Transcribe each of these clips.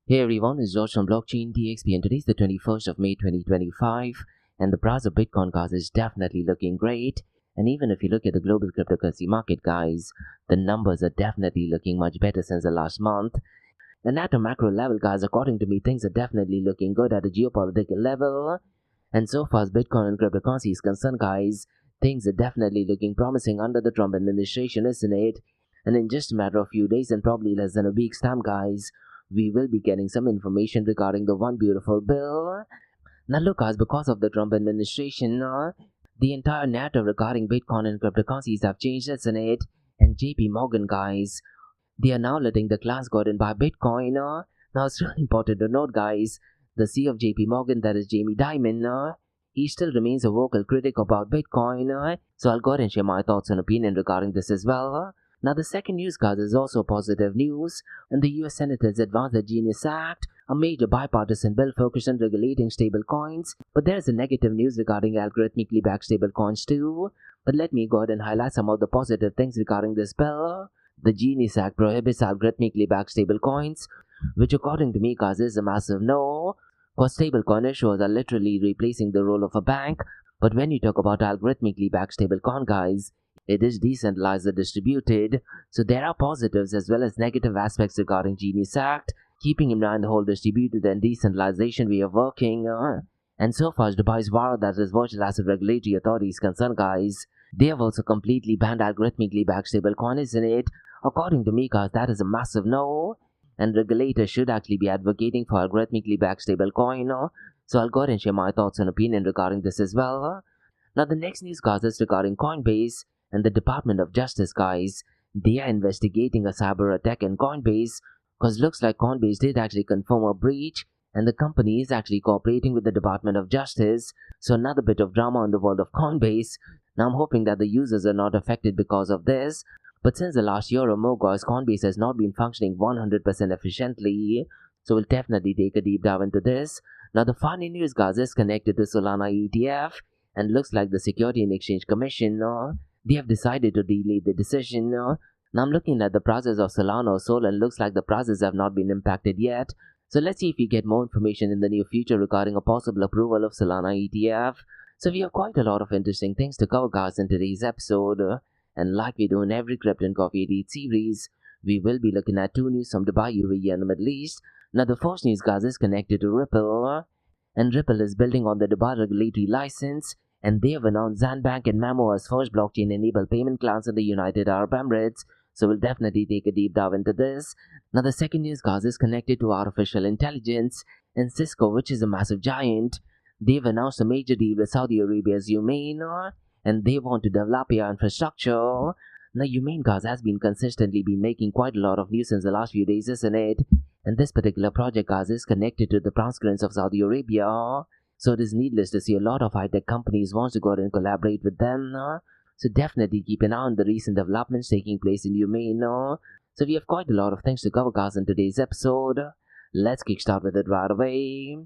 Hey everyone, it's George from Blockchain DXB and today's the 21st of May 2025 and the price of Bitcoin guys is definitely looking great. And even if you look at the global cryptocurrency market guys, the numbers are definitely looking much better since the last month. And at a macro level guys, according to me, things are definitely looking good at a geopolitical level. And so far as Bitcoin and cryptocurrency is concerned guys, things are definitely looking promising under the Trump administration, isn't it? And in just a matter of few days and probably less than a week's time guys, we will be getting some information regarding the one beautiful bill. Now look guys, because of the Trump administration, the entire narrative regarding Bitcoin and cryptocurrencies have changed, isn't it? And JP Morgan guys, they are now letting the class go and buy Bitcoin. Now it's really important to note guys, the CEO of JP Morgan, that is Jamie Dimon, he still remains a vocal critic about Bitcoin. So I'll go ahead and share my thoughts and opinion regarding this as well. Now the second news guys is also positive news, and the US Senate has advanced the Genius Act, a major bipartisan bill focused on regulating stablecoins. But there is a negative news regarding algorithmically backed stablecoins too. But let me go ahead and highlight some of the positive things regarding this bill. The Genius Act prohibits algorithmically backed stablecoins, which according to me guys is a massive no, because stablecoin issuers are literally replacing the role of a bank. But when you talk about algorithmically backed stablecoin guys, it is decentralized and distributed, so there are positives as well as negative aspects regarding Genius Act, keeping in mind the whole distributed and decentralization way of working. And so far as Dubai's VARA, that is Virtual Asset Regulatory Authority, is concerned guys, they have also completely banned algorithmically backed stablecoin, isn't it? According to me guys, that is a massive no, and regulators should actually be advocating for algorithmically backed stablecoin. So I'll go ahead and share my thoughts and opinion regarding this as well. Now the next news guys is regarding Coinbase. And the Department of Justice guys, they are investigating a cyber attack in Coinbase, because looks like Coinbase did actually confirm a breach and the company is actually cooperating with the Department of Justice. So another bit of drama in the world of Coinbase. Now I'm hoping that the users are not affected because of this, but since the last year or more guys, Coinbase has not been functioning 100% efficiently, so we'll definitely take a deep dive into this. Now the final news guys is connected to Solana ETF, and looks like the Security and Exchange Commission, they have decided to delay the decision. Now I'm looking at the prices of Solana or Sol and looks like the prices have not been impacted yet. So let's see if we get more information in the near future regarding a possible approval of Solana ETF. So we have quite a lot of interesting things to cover guys in today's episode. And like we do in every Crypto and Coffee Edit series, we will be looking at two news from Dubai, UAE and the Middle East. Now the first news guys is connected to Ripple. And Ripple is building on the Dubai regulatory license, and they have announced Zanbank and Mamo as first blockchain-enabled payment clients in the United Arab Emirates, so we'll definitely take a deep dive into this. Now the second news guys is connected to artificial intelligence, and Cisco, which is a massive giant, they've announced a major deal with Saudi Arabia, as you may know, and they want to develop AI infrastructure. Now Humane guys has been consistently making quite a lot of news since the last few days, isn't it? And this particular project guys is connected to the Prince of Saudi Arabia. So it is needless to see a lot of high-tech companies want to go out and collaborate with them. So definitely keep an eye on the recent developments taking place in UAE. So we have quite a lot of things to cover guys in today's episode. Let's kickstart with it right away.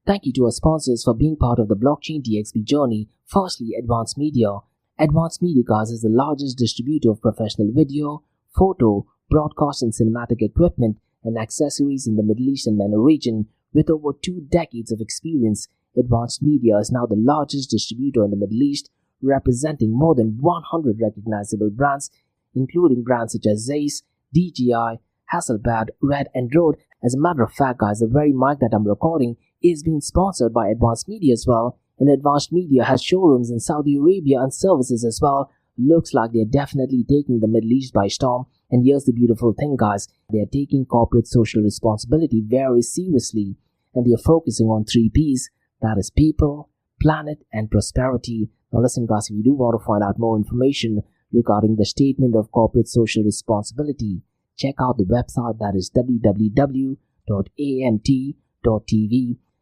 Thank you to our sponsors for being part of the Blockchain DXB journey. Firstly, Advanced Media. Advanced Media guys is the largest distributor of professional video, photo, broadcast and cinematic equipment and accessories in the Middle East and MENA region. With over 2 decades of experience, Advanced Media is now the largest distributor in the Middle East, representing more than 100 recognizable brands, including brands such as Zeiss, DJI, Hasselblad, Red and Rode. As a matter of fact guys, the very mic that I'm recording is being sponsored by Advanced Media as well, and Advanced Media has showrooms in Saudi Arabia and services as well. Looks like they're definitely taking the Middle East by storm, and here's the beautiful thing guys, they're taking corporate social responsibility very seriously, and they're focusing on 3 P's. That is people, planet, and prosperity. Now listen guys, if you do want to find out more information regarding the statement of corporate social responsibility, check out the website, that is www.amt.tv.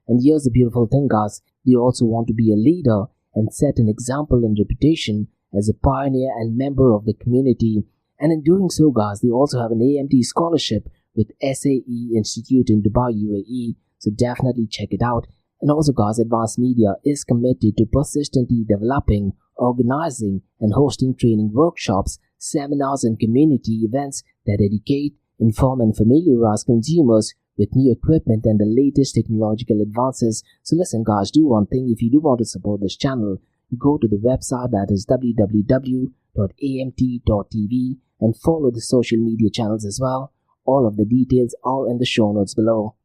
And here's the beautiful thing guys, they also want to be a leader and set an example and reputation as a pioneer and member of the community. And in doing so guys, they also have an AMT scholarship with SAE Institute in Dubai, UAE. So definitely check it out. And also guys, Advanced Media is committed to persistently developing, organizing and hosting training workshops, seminars and community events that educate, inform and familiarize consumers with new equipment and the latest technological advances. So listen guys, do one thing. If you do want to support this channel, go to the website, that is www.amt.tv, and follow the social media channels as well. All of the details are in the show notes below.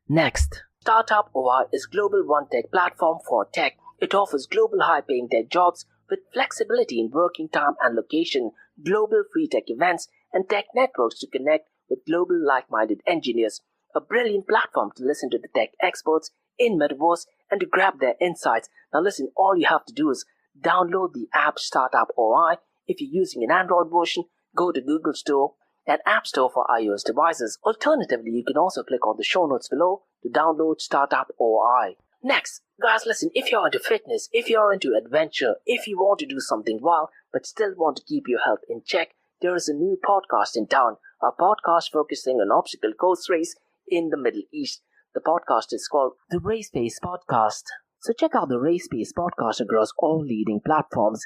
Next, Startup OI is global one tech platform for tech. It offers global high-paying tech jobs with flexibility in working time and location, global free tech events, and tech networks to connect with global like-minded engineers. A brilliant platform to listen to the tech experts in Metaverse and to grab their insights. Now listen, all you have to do is download the app Startup OI. If you're using an Android version, go to Google Store and App Store for iOS devices. Alternatively, you can also click on the show notes below to download Startup OI. Next, guys, listen, if you're into fitness, if you're into adventure, if you want to do something wild but still want to keep your health in check, there is a new podcast in town, a podcast focusing on obstacle course race in the Middle East. The podcast is called the Race Pace Podcast. So check out the Race Pace Podcast across all leading platforms.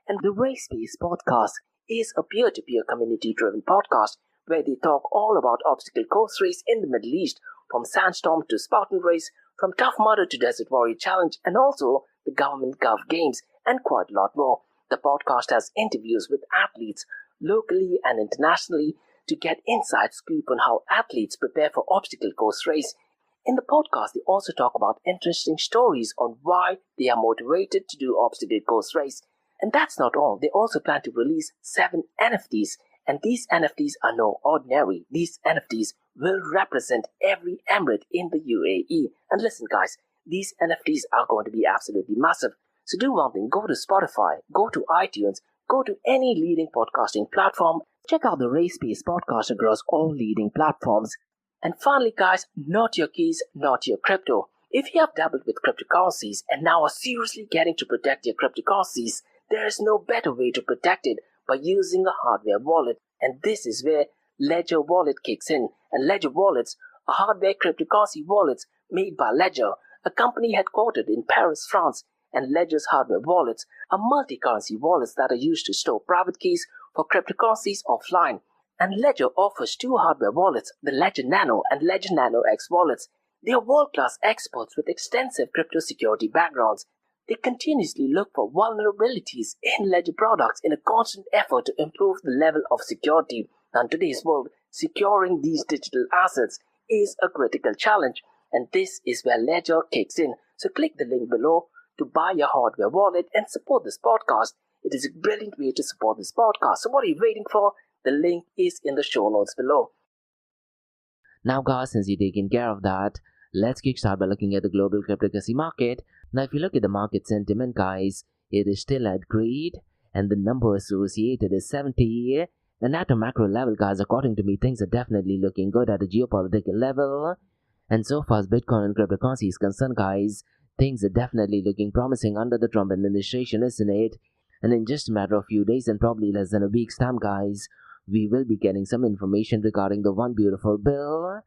And the Race Pace Podcast is a peer-to-peer community-driven podcast where they talk all about obstacle course race in the Middle East, from Sandstorm to Spartan Race, from Tough Mudder to Desert Warrior Challenge, and also the Government Gov Games, and quite a lot more. The podcast has interviews with athletes locally and internationally to get inside scoop on how athletes prepare for obstacle course race. In the podcast, they also talk about interesting stories on why they are motivated to do obstacle course race. And that's not all. They also plan to release 7 NFTs. And these NFTs are no ordinary. These NFTs will represent every emirate in the UAE. And listen guys, these NFTs are going to be absolutely massive. So do one thing, go to Spotify, go to iTunes, go to any leading podcasting platform. Check out the Race Pace Podcast across all leading platforms. And finally guys, not your keys, not your crypto. If you have dabbled with cryptocurrencies and now are seriously getting to protect your cryptocurrencies, there is no better way to protect it by using a hardware wallet. And this is where Ledger Wallet kicks in. And Ledger Wallets are hardware cryptocurrency wallets made by Ledger, a company headquartered in Paris, France. And Ledger's hardware wallets are multi-currency wallets that are used to store private keys for cryptocurrencies offline. And Ledger offers 2 hardware wallets, the Ledger Nano and Ledger Nano X wallets. They are world-class experts with extensive crypto security backgrounds. They continuously look for vulnerabilities in Ledger products in a constant effort to improve the level of security. Now, in today's world, securing these digital assets is a critical challenge, and this is where Ledger kicks in. So click the link below to buy your hardware wallet and support this podcast. It is a brilliant way to support this podcast. So what are you waiting for? The link is in the show notes below. Now guys, since you've taken care of that, let's kickstart by looking at the global cryptocurrency market. Now if you look at the market sentiment guys, it is still at grade and the number associated is 70. And at a macro level guys, according to me, things are definitely looking good at a geopolitical level. And so far as Bitcoin and cryptocurrency is concerned guys, things are definitely looking promising under the Trump administration, isn't it? And in just a matter of few days and probably less than a week's time guys, we will be getting some information regarding the One Beautiful Bill.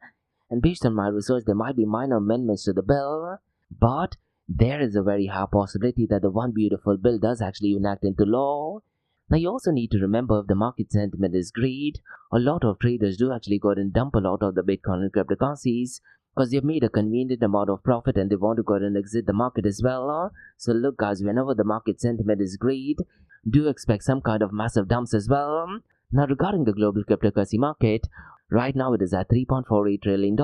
And based on my research, there might be minor amendments to the bill, but there is a very high possibility that the One Beautiful Bill does actually enact into law. Now you also need to remember, if the market sentiment is great, a lot of traders do actually go ahead and dump a lot of the Bitcoin and cryptocurrencies because they've made a convenient amount of profit and they want to go ahead and exit the market as well. So look guys, whenever the market sentiment is great, do expect some kind of massive dumps as well. Now regarding the global cryptocurrency market, right now it is at $3.48 trillion,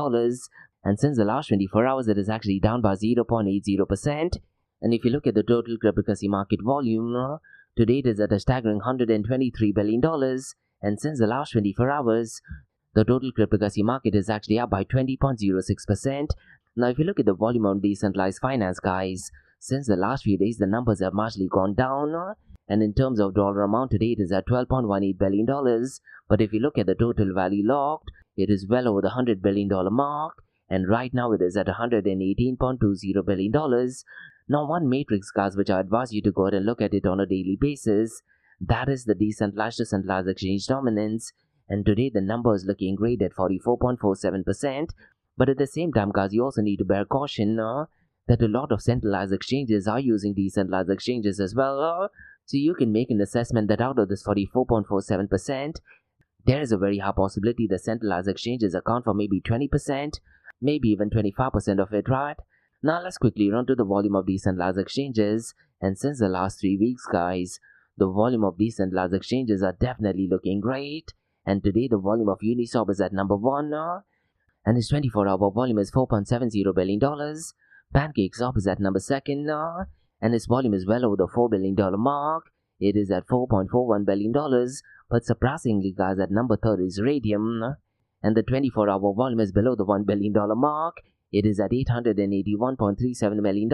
and since the last 24 hours it is actually down by 0.80%. And if you look at the total cryptocurrency market volume, today it is at a staggering $123 billion, and since the last 24 hours, the total cryptocurrency market is actually up by 20.06%. Now if you look at the volume on decentralized finance guys, since the last few days the numbers have marginally gone down. And in terms of dollar amount, today it is at $12.18 billion. But if you look at the total value locked, it is well over the $100 billion mark. And right now it is at $118.20 billion. Now one matrix guys which I advise you to go ahead and look at it on a daily basis, that is the decentralized to centralized exchange dominance. And today the number is looking great at 44.47%. But at the same time guys, you also need to bear caution that a lot of centralized exchanges are using decentralized exchanges as well. So you can make an assessment that out of this 44.47%, there is a very high possibility the centralized exchanges account for maybe 20%, maybe even 25% of it, right? Now let's quickly run to the volume of decentralized exchanges, and since the last 3 weeks, guys, the volume of decentralized exchanges are definitely looking great. And today the volume of Uniswap is at number 1, and its 24-hour volume is $4.70 billion. PancakeSwap is at number 2, and its volume is well over the $4 billion mark. It is at $4.41 billion. But surprisingly, guys, at number 3 is Radium, and the 24-hour volume is below the $1 billion mark. It is at $881.37 million.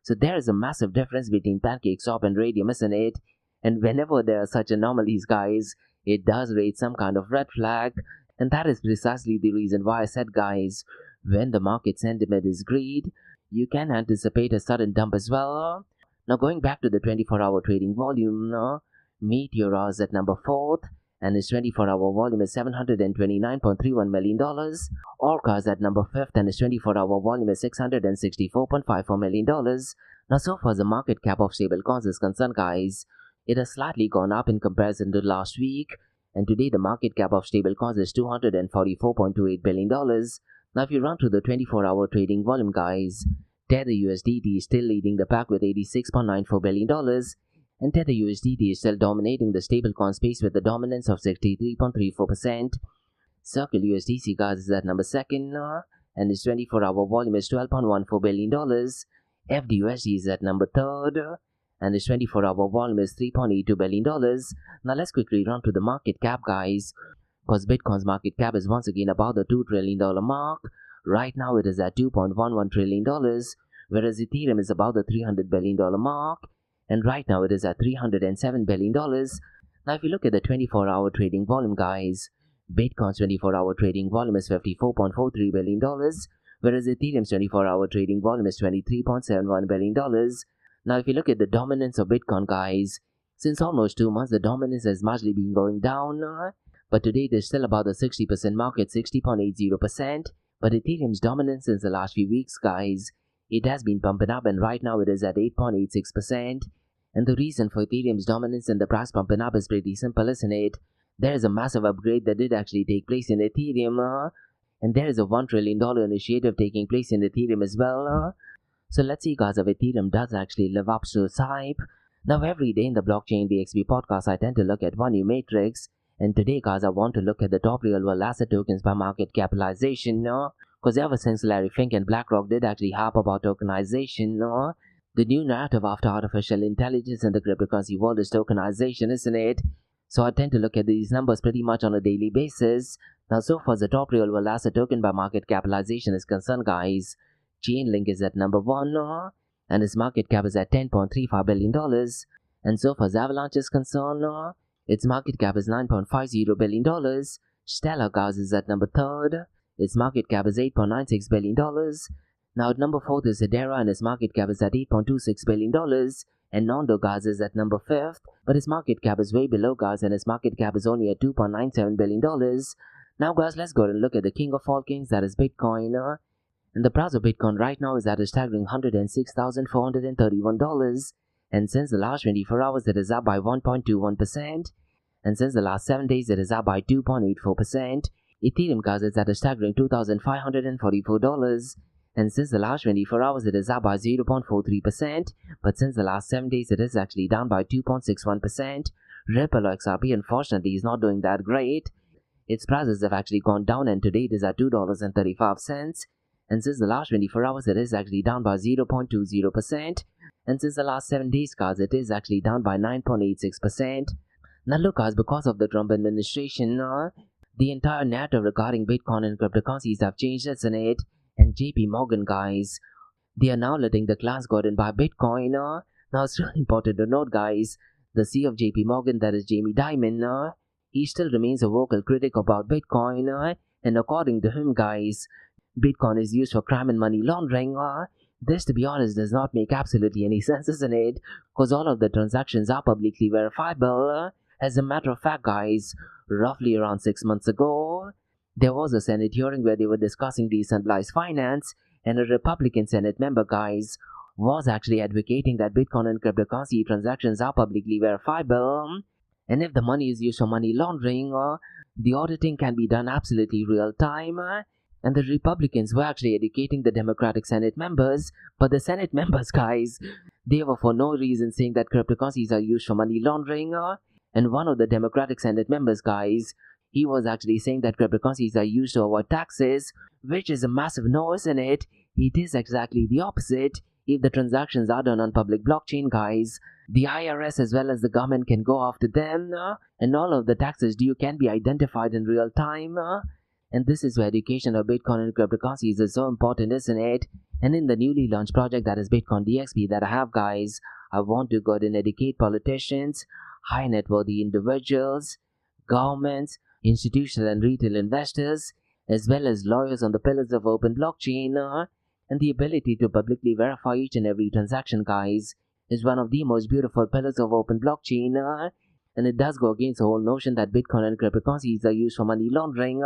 So there is a massive difference between PancakeSwap and Radium, isn't it? And whenever there are such anomalies, guys, it does raise some kind of red flag. And that is precisely the reason why I said, guys, when the market sentiment is greed, you can anticipate a sudden dump as well. Now going back to the 24-hour trading volume, Meteor is at number 4, and its 24-hour volume is $729.31 million. Orca is at number 5, and its 24-hour volume is $664.54 million. Now so far as the market cap of stablecoins is concerned, guys, it has slightly gone up in comparison to last week, and today the market cap of stablecoins is $244.28 billion. Now if you run through the 24-hour trading volume, guys, Tether USDT is still leading the pack with $86.94 billion, and Tether USDT is still dominating the stablecoin space with a dominance of 63.34%. Circle USDC, guys, is at number 2, and its 24-hour volume is $12.14 billion. FDUSD is at number 3, and its 24-hour volume is $3.82 billion. Now let's quickly run to the market cap, guys, because Bitcoin's market cap is once again about the $2 trillion mark. Right now it is at $2.11 trillion, whereas Ethereum is about the $300 billion mark, and right now it is at $307 billion. Now if you look at the 24-hour trading volume, guys, Bitcoin's 24-hour trading volume is $54.43 billion, whereas Ethereum's 24-hour trading volume is $23.71 billion. Now if you look at the dominance of Bitcoin, guys, since almost 2 months the dominance has largely been going down, but today it is still about the 60% mark at 60.80%. But Ethereum's dominance since the last few weeks, guys, it has been pumping up, and right now it is at 8.86%. And the reason for Ethereum's dominance and the price pumping up is pretty simple, isn't it? There is a massive upgrade that did actually take place in Ethereum, and there is a $1 trillion initiative taking place in Ethereum as well. So let's see, guys, if Ethereum does actually live up to its hype. Now every day in the Blockchain DXB podcast, I tend to look at one new matrix. And today, guys, I want to look at the top real-world asset tokens by market capitalization, because ever since Larry Fink and BlackRock did actually harp about tokenization, the new narrative after artificial intelligence in the cryptocurrency world is tokenization, isn't it? So I tend to look at these numbers pretty much on a daily basis. Now, so far as the top real-world asset token by market capitalization is concerned, guys, Chainlink is at number 1, and its market cap is at $10.35 billion. And so far as Avalanche is concerned, its market cap is $9.50 billion. Stellar, guys, is at number 3. Its market cap is $8.96 billion. Now at number 4 is Hedera, and its market cap is at $8.26 billion. And Nondo, guys, is at number 5th, but its market cap is way below, guys, and its market cap is only at $2.97 billion. Now, guys, let's go and look at the king of all kings, that is Bitcoin. And the price of Bitcoin right now is at a staggering $106,431. And since the last 24 hours, it is up by 1.21%. And since the last 7 days, it is up by 2.84%. Ethereum, guys, is at a staggering $2,544. And since the last 24 hours, it is up by 0.43%. But since the last 7 days, it is actually down by 2.61%. Ripple XRP, unfortunately, is not doing that great. Its prices have actually gone down, and today it is at $2.35. And since the last 24 hours, it is actually down by 0.20%. And since the last 7 days, guys, it is actually down by 9.86%. Now look, guys, because of the Trump administration, the entire narrative regarding Bitcoin and cryptocurrencies have changed, isn't it? And JP Morgan, guys, they are now letting the class go and buy Bitcoin. Now it's really important to note, guys, the CEO of JP Morgan, that is Jamie Dimon, he still remains a vocal critic about Bitcoin. And according to him, guys, Bitcoin is used for crime and money laundering. This, to be honest, does not make absolutely any sense, isn't it? Because all of the transactions are publicly verifiable. As a matter of fact, guys, roughly around 6 months ago, there was a Senate hearing where they were discussing decentralized finance, and a Republican Senate member, guys, was actually advocating that Bitcoin and cryptocurrency transactions are publicly verifiable. And if the money is used for money laundering, The auditing can be done absolutely real time. And the Republicans were actually educating the Democratic Senate members, but the Senate members, guys, they were for no reason saying that cryptocurrencies are used for money laundering. And one of the Democratic Senate members, guys, he was actually saying that cryptocurrencies are used to avoid taxes, which is a massive no, isn't it? It is exactly the opposite. If the transactions are done on public blockchain, guys, the IRS as well as the government can go after them, and all of the taxes due can be identified in real time. And this is where education of Bitcoin and cryptocurrencies is so important, isn't it? And in the newly launched project that is Bitcoin DXB that I have, guys, I want to go ahead and educate politicians, high net worthy individuals, governments, institutional and retail investors, as well as lawyers on the pillars of open blockchain, and the ability to publicly verify each and every transaction, guys, is one of the most beautiful pillars of open blockchain, and it does go against the whole notion that Bitcoin and cryptocurrencies are used for money laundering,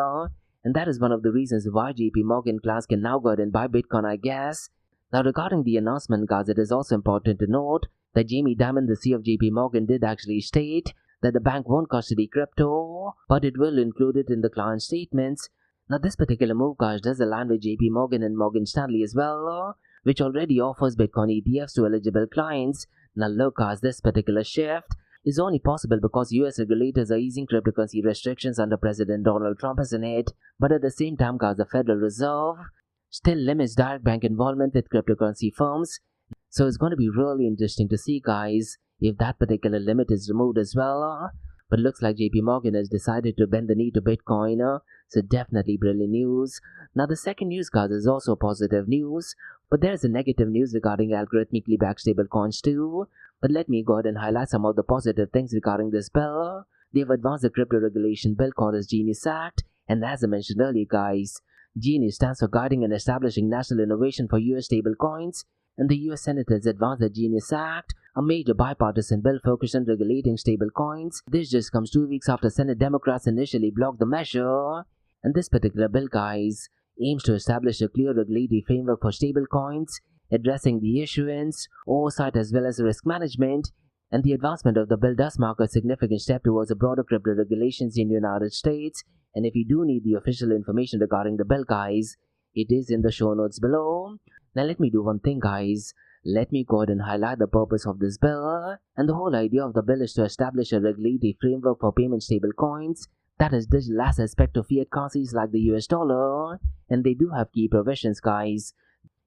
and that is one of the reasons why JP Morgan class can now go ahead and buy Bitcoin, I guess. Now regarding the announcement, guys, it is also important to note that Jamie Dimon, the CEO of JP Morgan, did actually state that the bank won't custody crypto, but it will include it in the client statements. Now this particular move, guys, does align with JP Morgan and Morgan Stanley as well, which already offers Bitcoin ETFs to eligible clients. Now look, guys, this particular shift is only possible because US regulators are easing cryptocurrency restrictions under President Donald Trump, isn't it? But at the same time, guys, the Federal Reserve still limits direct bank involvement with cryptocurrency firms. So it's going to be really interesting to see, guys, if that particular limit is removed as well. But looks like JP Morgan has decided to bend the knee to Bitcoin, so definitely brilliant news. Now the second news, guys, is also positive news, but there's a negative news regarding algorithmically backed stablecoins too. But let me go ahead and highlight some of the positive things regarding this bill. They've advanced the crypto regulation bill called as Genius Act, and as I mentioned earlier, guys, Genius stands for Guiding and Establishing National Innovation for US Stablecoins, and the US Senate has advanced the Genius Act, a major bipartisan bill focused on regulating stablecoins. This just comes 2 weeks after Senate Democrats initially blocked the measure, and this particular bill, guys, aims to establish a clear regulatory framework for stablecoins, addressing the issuance, oversight as well as risk management, and the advancement of the bill does mark a significant step towards a broader crypto regulations in the United States. And if you do need the official information regarding the bill, guys, it is in the show notes below. Now let me do one thing, guys. Let me go ahead and highlight the purpose of this bill. And the whole idea of the bill is to establish a regulatory framework for payment stablecoins that is digital assets pegged to fiat currencies like the US dollar. And they do have key provisions, guys.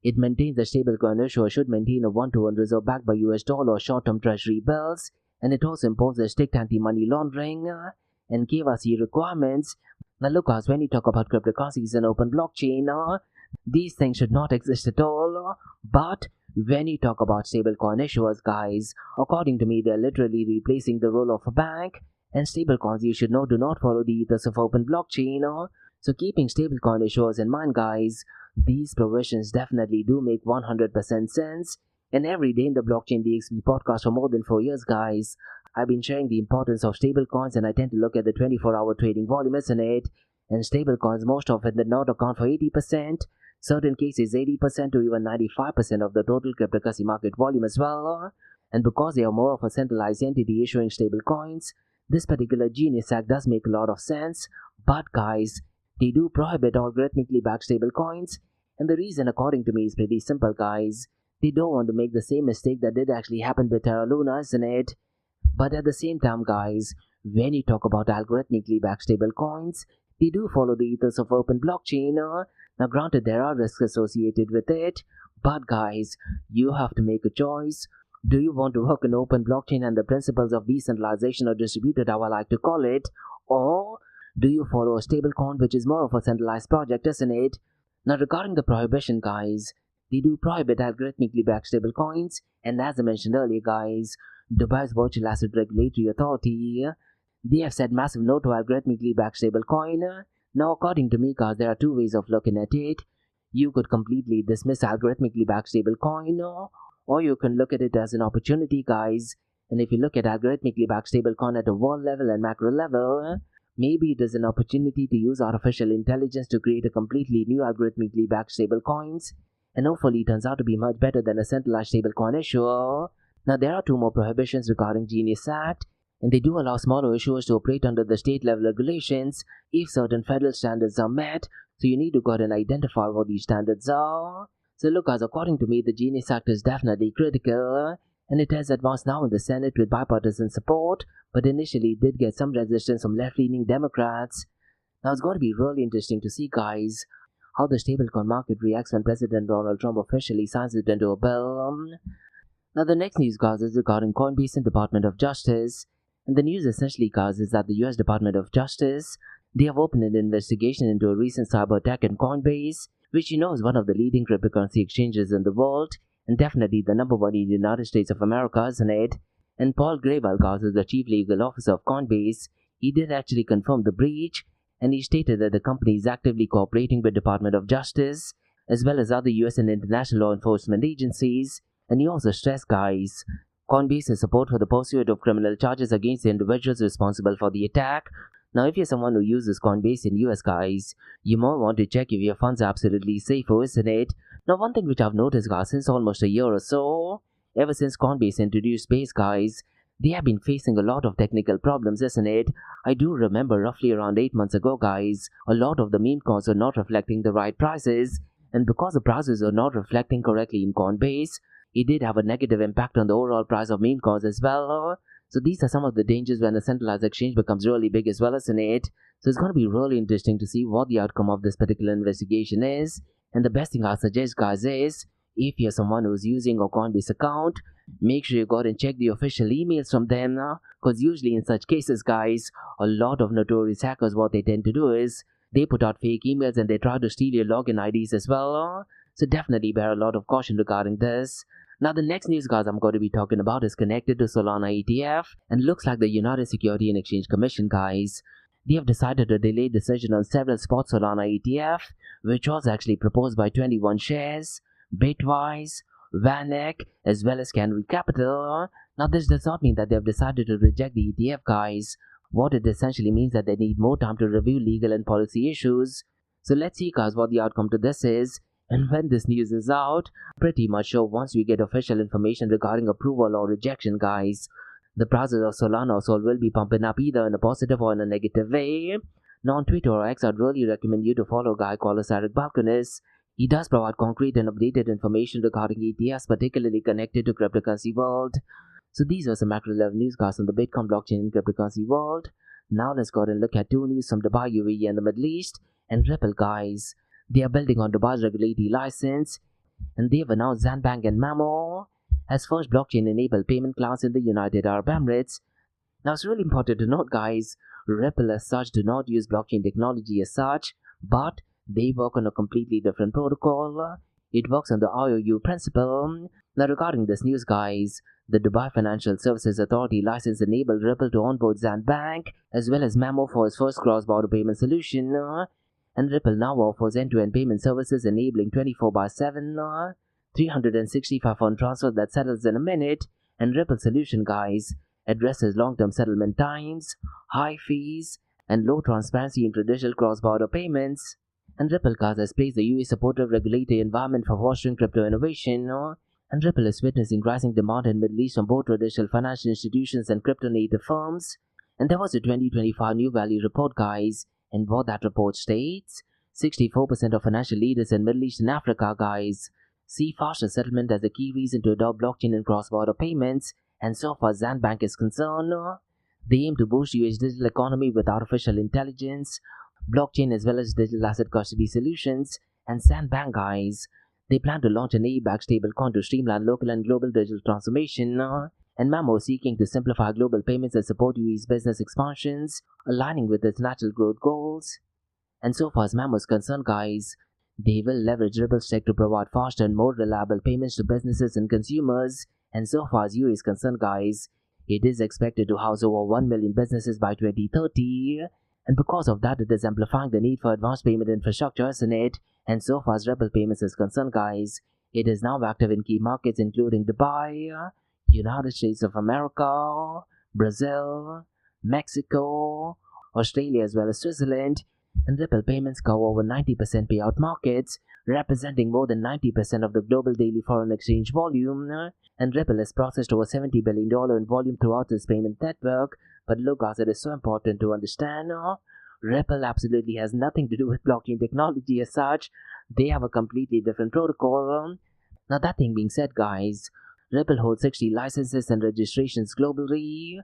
It maintains the stablecoin issuer should maintain a 1-to-1 reserve backed by US dollar or short-term treasury bills, and it also imposes strict anti-money laundering and KYC requirements. Now look, guys, when you talk about cryptocurrencies and open blockchain, these things should not exist at all. But when you talk about stablecoin issuers, guys, according to me, they're literally replacing the role of a bank, and stablecoins, you should know, do not follow the ethos of open blockchain. So keeping stablecoin issuers in mind, guys, these provisions definitely do make 100% sense. And every day in the Blockchain DXB podcast for more than 4 years, guys, I've been sharing the importance of stablecoins, and I tend to look at the 24-hour trading volume, isn't it? And stablecoins, most often did not account for 80%, certain cases 80% to even 95% of the total cryptocurrency market volume as well. And because they are more of a centralized entity issuing stablecoins, this particular Genius Act does make a lot of sense. But guys, they do prohibit algorithmically backed stablecoins, and the reason, according to me, is pretty simple, guys. They don't want to make the same mistake that did actually happen with Terra Luna, isn't it? But at the same time, guys, when you talk about algorithmically backed stablecoins, they do follow the ethos of open blockchain. Now granted, there are risks associated with it, but guys, you have to make a choice. Do you want to work in open blockchain and the principles of decentralization or distributed, how I like to call it, or do you follow a stablecoin which is more of a centralized project, isn't it? Now regarding the prohibition, guys, they do prohibit algorithmically backed stablecoins, and as I mentioned earlier, guys, Dubai's Virtual Asset Regulatory Authority, they have said massive no to algorithmically backed stablecoin. Now according to me, guys, there are two ways of looking at it. You could completely dismiss algorithmically backed stablecoin, or you can look at it as an opportunity, guys. And if you look at algorithmically backed stablecoin at a world level and macro level, maybe it is an opportunity to use artificial intelligence to create a completely new algorithmically backed stablecoins, and hopefully it turns out to be much better than a centralized stablecoin issuer. Now there are two more prohibitions regarding Genius Act, and they do allow smaller issuers to operate under the state level regulations if certain federal standards are met. So you need to go ahead and identify what these standards are. So look guys, according to me, the Genius Act is definitely critical, and it has advanced now in the Senate with bipartisan support, but initially it did get some resistance from left-leaning Democrats. Now it's going to be really interesting to see, guys, how the stablecoin market reacts when President Donald Trump officially signs it into a bill. Now the next news, guys, is regarding Coinbase and Department of Justice. And the news essentially, guys, is that the US Department of Justice, they have opened an investigation into a recent cyber attack on Coinbase, which you know is one of the leading cryptocurrency exchanges in the world, and definitely the number one in the United States of America, isn't it? And Paul Grewal, guys, is the chief legal officer of Coinbase. He did actually confirm the breach, and he stated that the company is actively cooperating with Department of Justice, as well as other US and international law enforcement agencies. And he also stressed, guys, Coinbase's support for the pursuit of criminal charges against the individuals responsible for the attack. Now, if you're someone who uses Coinbase in US, guys, you might want to check if your funds are absolutely safe, isn't it? Now, one thing which I've noticed, guys, since almost a year or so, ever since Coinbase introduced Base, guys, they have been facing a lot of technical problems, isn't it? I do remember roughly around 8 months ago, guys, a lot of the meme coins are not reflecting the right prices, and because the prices are not reflecting correctly in Coinbase, it did have a negative impact on the overall price of meme coins as well. So these are some of the dangers when a centralized exchange becomes really big as well, isn't it? So it's going to be really interesting to see what the outcome of this particular investigation is. And the best thing I suggest, guys, is if you're someone who's using a Coinbase account, make sure you go and check the official emails from them, because usually in such cases, guys, a lot of notorious hackers, what they tend to do is they put out fake emails and they try to steal your login IDs as well. So definitely bear a lot of caution regarding this. Now the next news, guys, I'm going to be talking about is connected to Solana ETF, and looks like the United Security and Exchange Commission, guys, they have decided to delay decision on several spot Solana ETF, which was actually proposed by 21 Shares, Bitwise, Vanek, as well as Canary Capital. Now this does not mean that they have decided to reject the ETF, guys. What it essentially means that they need more time to review legal and policy issues. So let's see, guys, what the outcome to this is. And when this news is out, pretty much sure once we get official information regarding approval or rejection, guys, the prices of Solana or Sol will be pumping up either in a positive or in a negative way. Now on Twitter or X, I'd really recommend you to follow a guy called Eric Balconis. He does provide concrete and updated information regarding ETFs, particularly connected to cryptocurrency world. So these are some macro level news, guys, on the Bitcoin blockchain and cryptocurrency world. Now let's go ahead and look at two news from Dubai, UAE and the Middle East. And Ripple, guys, they are building on Dubai's regulatory license, and they've announced Zanbank and Mamo as first blockchain-enabled payment clouds in the United Arab Emirates. Now it's really important to note, guys, Ripple as such do not use blockchain technology as such, but they work on a completely different protocol. It works on the IOU principle. Now regarding this news, guys, the Dubai Financial Services Authority license enabled Ripple to onboard Zanbank as well as Mamo for its first cross-border payment solution. And Ripple now offers end-to-end payment services enabling 24/7, 365 fund transfer that settles in a minute. And Ripple solution, guys, addresses long-term settlement times, high fees, and low transparency in traditional cross-border payments. And Ripple, guys, has placed the UAE supportive regulatory environment for fostering crypto innovation. And Ripple is witnessing rising demand in Middle East from both traditional financial institutions and crypto-native firms. And there was a 2025 New Value report, guys. And what that report states, 64% of financial leaders in Middle East and Africa, guys, see faster settlement as a key reason to adopt blockchain and cross-border payments. And so far as Zanbank is concerned, they aim to boost UAE's digital economy with artificial intelligence, blockchain as well as digital asset custody solutions. And Zanbank, guys, they plan to launch an AI-backed stablecoin to streamline local and global digital transformation. And Mamo is seeking to simplify global payments and support UAE's business expansions, aligning with its natural growth goals. And so far as Mamo is concerned, guys, they will leverage Ripple's tech to provide faster and more reliable payments to businesses and consumers. And so far as UAE is concerned, guys, it is expected to house over 1 million businesses by 2030. And because of that, it is amplifying the need for advanced payment infrastructure, isn't it? And so far as Ripple Payments is concerned, guys, it is now active in key markets including Dubai, United States of America, Brazil, Mexico, Australia as well as Switzerland. and Ripple payments cover over 90% payout markets, representing more than 90% of the global daily foreign exchange volume, and Ripple has processed over $70 billion in volume throughout its payment network. But look guys, it is so important to understand, Ripple absolutely has nothing to do with blockchain technology as such. They have a completely different protocol. Now that thing being said guys, Ripple holds 60 licenses and registrations globally,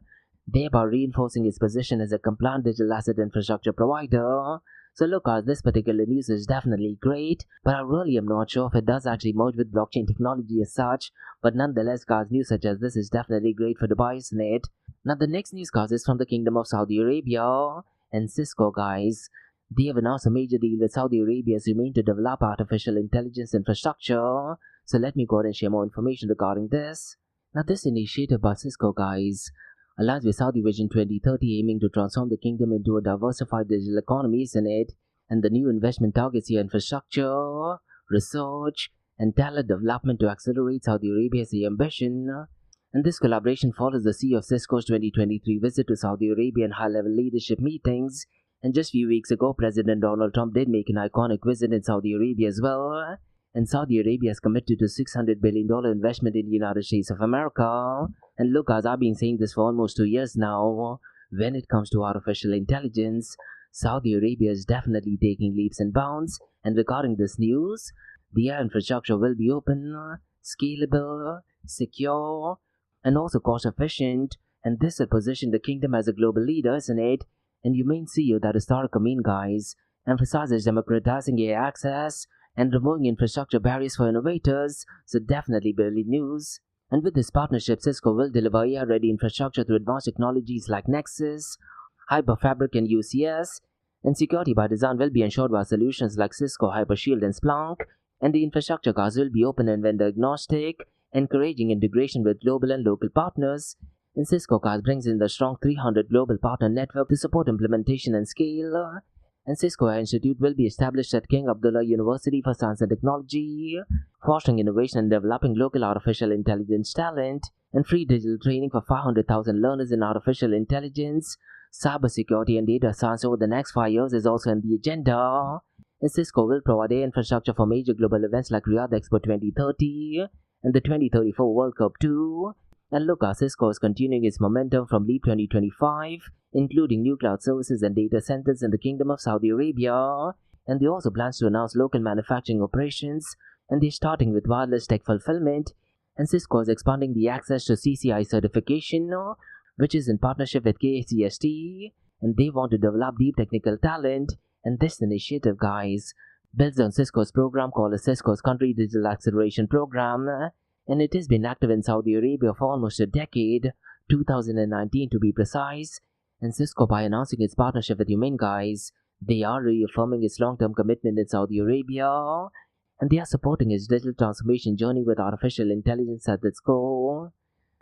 thereby reinforcing its position as a compliant digital asset infrastructure provider. So look guys, this particular news is definitely great, but I really am not sure if it does actually merge with blockchain technology as such. But nonetheless guys, news such as this is definitely great for the buyers in it. Now the next news guys is from the Kingdom of Saudi Arabia and Cisco guys. They have announced a major deal with Saudi Arabia's domain to develop artificial intelligence infrastructure. So let me go ahead and share more information regarding this. Now this initiative by Cisco guys aligns with Saudi Vision 2030, aiming to transform the kingdom into a diversified digital economy in it, and the new investment targets here infrastructure, research, and talent development to accelerate Saudi Arabia's ambition. And this collaboration follows the CEO of Cisco's 2023 visit to Saudi Arabia and high-level leadership meetings. And just a few weeks ago, President Donald Trump did make an iconic visit in Saudi Arabia as well. And Saudi Arabia has committed to $600 billion investment in the United States of America. And look guys, I've been saying this for almost 2 years now. When it comes to artificial intelligence, Saudi Arabia is definitely taking leaps and bounds. And regarding this news, the AI infrastructure will be open, scalable, secure, and also cost efficient. And this will position the kingdom as a global leader, isn't it? And you may see that historic Amin guys emphasizes democratizing AI access and removing infrastructure barriers for innovators, so definitely brilliant news. And with this partnership, Cisco will deliver AI-ready infrastructure through advanced technologies like Nexus, Hyperfabric and UCS, and security by design will be ensured by solutions like Cisco Hypershield and Splunk, and the infrastructure cards will be open and vendor agnostic, encouraging integration with global and local partners. And Cisco cards brings in the strong 300 global partner network to support implementation and scale. And Cisco AI Institute will be established at King Abdullah University for Science and Technology, fostering innovation and developing local artificial intelligence talent, and free digital training for 500,000 learners in artificial intelligence, cybersecurity and data science over the next 5 years is also on the agenda. And Cisco will provide AI infrastructure for major global events like Riyadh Expo 2030 and the 2034 World Cup too. And look, Cisco is continuing its momentum from LEAP 2025, including new cloud services and data centers in the Kingdom of Saudi Arabia. And they also plans to announce local manufacturing operations, and they're starting with wireless tech fulfillment. And Cisco is expanding the access to CCI certification, which is in partnership with KCST, and they want to develop deep technical talent. And this initiative, guys, builds on Cisco's program called the Cisco's Country Digital Acceleration Program, and it has been active in Saudi Arabia for almost a decade, 2019 to be precise. And Cisco, by announcing its partnership with Humain guys, they are reaffirming its long-term commitment in Saudi Arabia, and they are supporting its digital transformation journey with artificial intelligence at its core.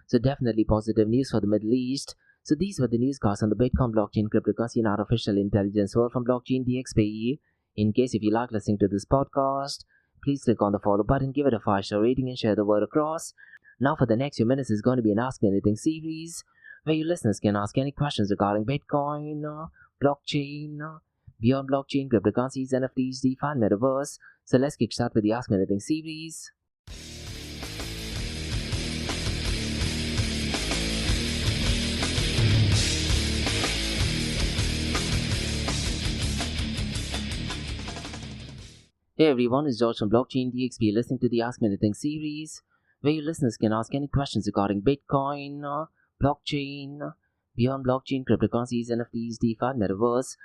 So definitely positive news for the Middle East. So these were the newscasts on the Bitcoin, blockchain, cryptocurrency and artificial intelligence world from Blockchain DXB. In case if you like listening to this podcast, please click on the follow button, give it a 5-star rating and share the word across. Now for the next few minutes is going to be an Ask Me Anything series, where you listeners can ask any questions regarding Bitcoin, blockchain, beyond blockchain, cryptocurrencies, NFTs, DeFi, and Metaverse. So let's kick start with the Ask Me Anything series. Hey everyone, it's George from Blockchain DXB listening to the Ask Me Anything series, where you listeners can ask any questions regarding Bitcoin, blockchain, beyond blockchain, cryptocurrencies, NFTs, DeFi, and Metaverse.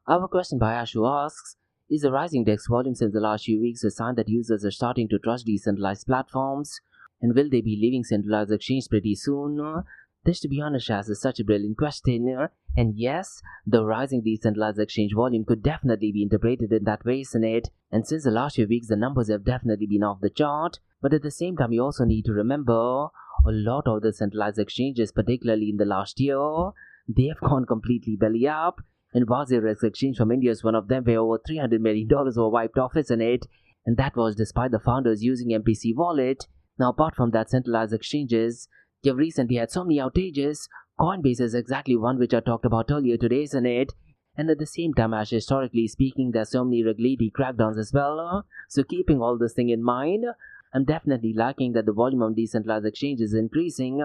Our question by Ashu asks, is the rising DEX volume since the last few weeks a sign that users are starting to trust decentralized platforms? And will they be leaving centralized exchange pretty soon? This, to be honest, is such a brilliant question. And yes, the rising decentralized exchange volume could definitely be interpreted in that way, isn't it? And since the last few weeks, the numbers have definitely been off the chart. But at the same time, you also need to remember a lot of the centralized exchanges, particularly in the last year, they have gone completely belly up. And Wazirex Exchange from India is one of them, where over $300 million were wiped off, isn't it? And that was despite the founders using MPC wallet. Now, apart from that, centralized exchanges, they've recently had so many outages. Coinbase is exactly one which I talked about earlier today, isn't it? And at the same time, as historically speaking, there's so many regulatory crackdowns as well. So keeping all this thing in mind, I'm definitely liking that the volume of decentralized exchange is increasing.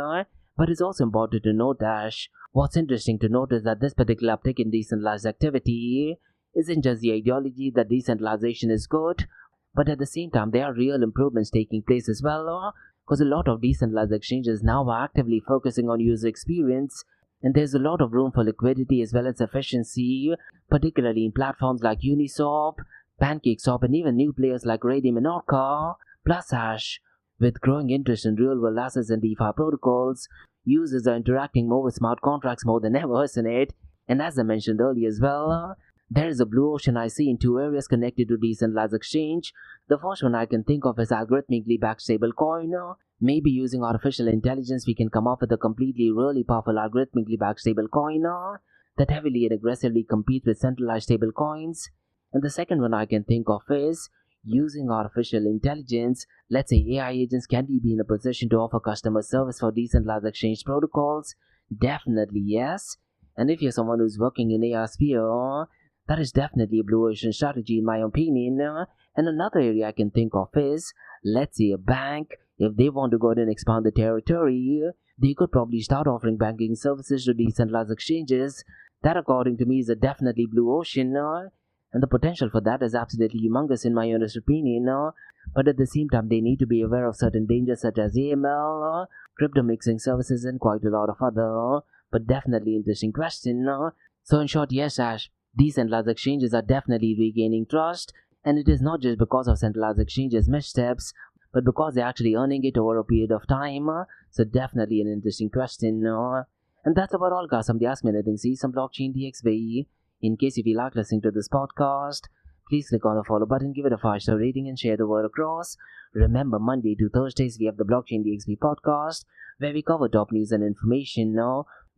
But it's also important to note that what's interesting to note is that this particular uptick in decentralized activity isn't just the ideology that decentralization is good, but at the same time, there are real improvements taking place as well, because a lot of decentralized exchanges now are actively focusing on user experience, and there's a lot of room for liquidity as well as efficiency, particularly in platforms like Uniswap, PancakeSwap, and even new players like Radium and Orca, plus Hash. With growing interest in real-world assets and DeFi protocols, users are interacting more with smart contracts more than ever, isn't it? And as I mentioned earlier as well, there is a blue ocean I see in two areas connected to decentralized exchange. The first one I can think of is algorithmically backed stablecoin. Maybe using artificial intelligence, we can come up with a completely really powerful algorithmically backed stablecoin that heavily and aggressively competes with centralized stablecoins. And the second one I can think of is using artificial intelligence. Let's say AI agents can be in a position to offer customer service for decentralized exchange protocols. Definitely yes. And if you're someone who's working in AI sphere, that is definitely a blue ocean strategy in my opinion. And another area I can think of is, let's say a bank, if they want to go ahead and expand the territory, they could probably start offering banking services to decentralized exchanges. That according to me is a definitely blue ocean. And the potential for that is absolutely humongous in my honest opinion. But at the same time, they need to be aware of certain dangers such as AML, crypto mixing services, and quite a lot of other, but definitely interesting question. So in short, yes, Ash, decentralized exchanges are definitely regaining trust, and it is not just because of centralized exchanges missteps, but because they're actually earning it over a period of time. So definitely an interesting question. And that's about all, guys, from the Ask Me Anything season blockchain DXB. In case if you like listening to this podcast, please click on the follow button, give it a 5-star rating, and share the word across. Remember, Monday to Thursdays we have the Blockchain DXB podcast, where we cover top news and information.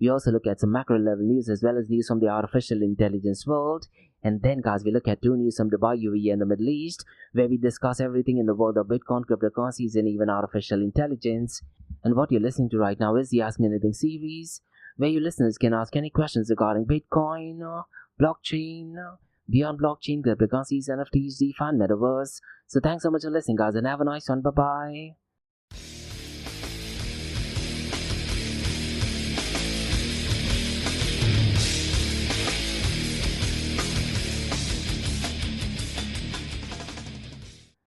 We also look at some macro level news as well as news from the artificial intelligence world. And then, guys, we look at 2 news from Dubai, UAE, and the Middle East, where we discuss everything in the world of Bitcoin, cryptocurrencies, and even artificial intelligence. And what you're listening to right now is the Ask Me Anything series, where you listeners can ask any questions regarding Bitcoin, blockchain, beyond blockchain, cryptocurrencies, NFTs, DeFi, and metaverse. So thanks so much for listening, guys, and have a nice one. Bye-bye.